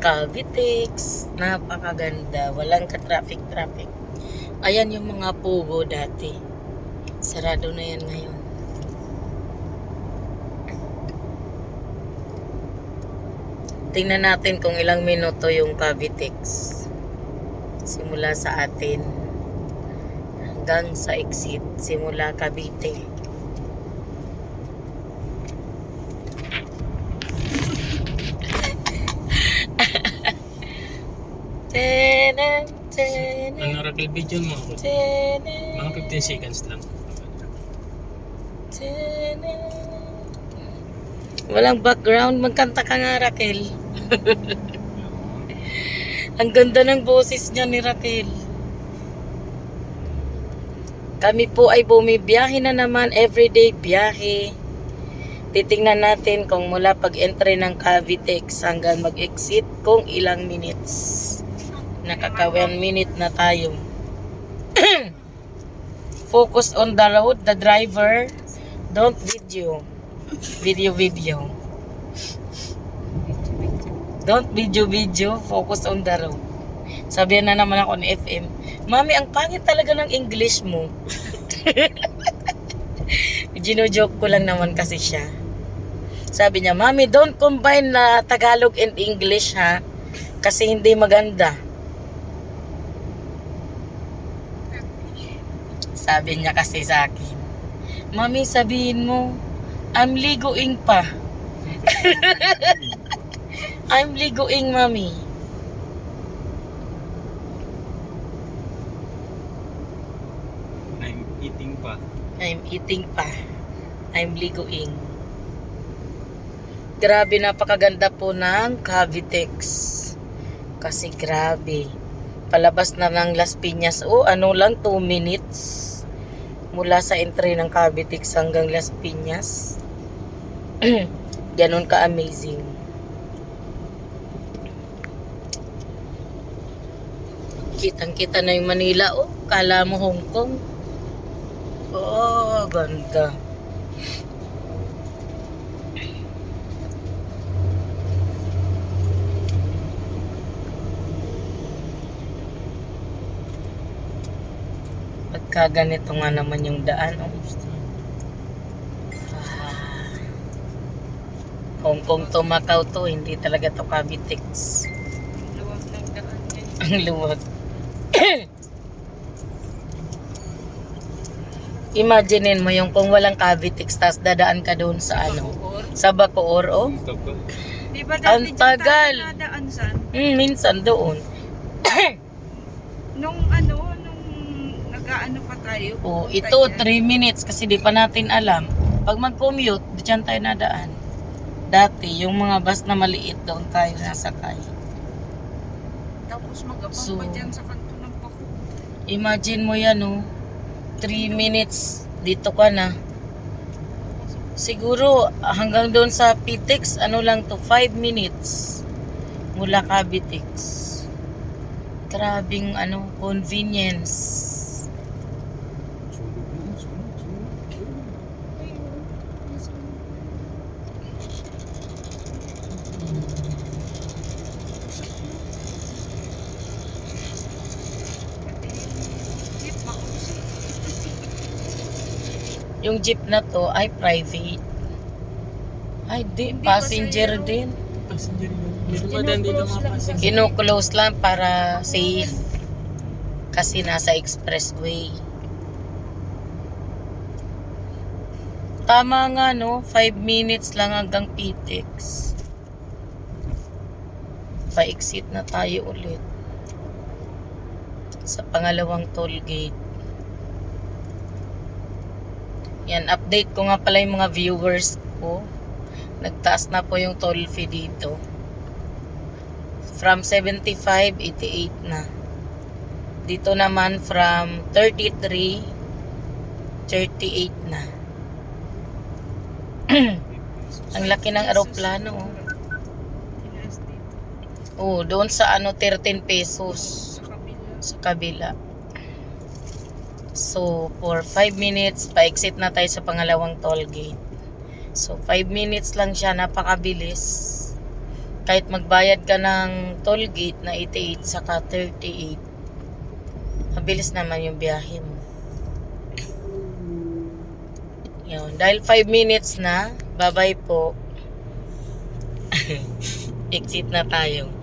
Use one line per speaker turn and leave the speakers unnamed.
Cavitex, napakaganda, walang ka-traffic. Ayan yung mga pugo dati. Sarado na yan ngayon. Tingnan natin kung ilang minuto yung Cavitex. Simula sa atin hanggang sa exit, simula Cavite.
Ano Raquel, video mo ako? Mga 15 seconds lang.
Walang background, magkanta ka nga, Raquel. Ang ganda ng boses niya ni Raquel. Kami po ay bumibiyahe na naman, everyday biyahe. Titingnan natin kung mula pag-entry ng Cavitex hanggang mag-exit kung ilang minutes. Nakaka 1 minute na tayo. Focus on the road, the driver. Don't video. Video. Don't video. Focus on the road. Sabihan na naman ako ni FM, Mami, ang pangit talaga ng English mo. Gino-joke ko lang naman kasi siya. Sabi niya, Mami, don't combine na Tagalog and English ha. Kasi hindi maganda. Sabi niya kasi sa akin, Mami, sabihin mo, I'm ligoing pa. I'm ligoing, Mami.
I'm eating pa.
I'm eating pa. I'm ligoing. Grabe, napakaganda po ng Cavitex. Kasi grabe. Palabas na ng Las Piñas. Ano lang, 2 minutes. Mula sa entry ng Cavitex hanggang Las Piñas. Ganon ka-amazing. Kitang-kita na yung Manila. Kala mo Hong Kong. Ganda. Pagka ganito nga naman yung daan. Hong Kong to Macau to, hindi talaga to Cavitex.
Luwag ng daan yan.
Ang luwag. Imaginein mo yung kung walang Cavitex, tas dadaan ka doon sa sa Bacoor,
Di ba
ang
dati dyan
tagal.
tayo nadaan san?
Minsan doon.
Nung nag-aano pa tayo?
Ito 3 minutes kasi di pa natin alam. Pag mag-commute, diyan tayo nadaan. Dati, yung mga bus na maliit doon tayo nasakay.
Tapos mag-abang
So,
pa dyan sa kanto ng Paco.
Imagine mo yan 3 minutes dito ka na. Siguro hanggang doon sa Pitex, lang to 5 minutes mula Cavitex. Grabing convenience.
Jeep, mausap.
Yung jeep na to ay private. Ay di,
Hindi ba
passenger
sa'yo?
din.
Passenger yun. Dito ba din dito mga passenger?
Kino-close lang para safe. Kasi nasa expressway. Tama nga 5 minutes lang hanggang Pitex. Pa-exit na tayo ulit. Sa pangalawang toll gate. Yan, update ko nga pala yung mga viewers ko. Nagtaas na po yung toll fee dito. From 75, 88 na. Dito naman from 33, 38 na. Ang laki ng aeroplano.
Tinaas dito.
Doon sa 13 pesos
Sa kabila.
sa kabila. So, for 5 minutes, pa-exit na tayo sa pangalawang toll gate. So, 5 minutes lang siya, napakabilis. kahit magbayad ka ng toll gate na 88 saka 38, mabilis naman yung biyahe mo. Yun. Dahil 5 minutes na, bye-bye po. Exit na tayo.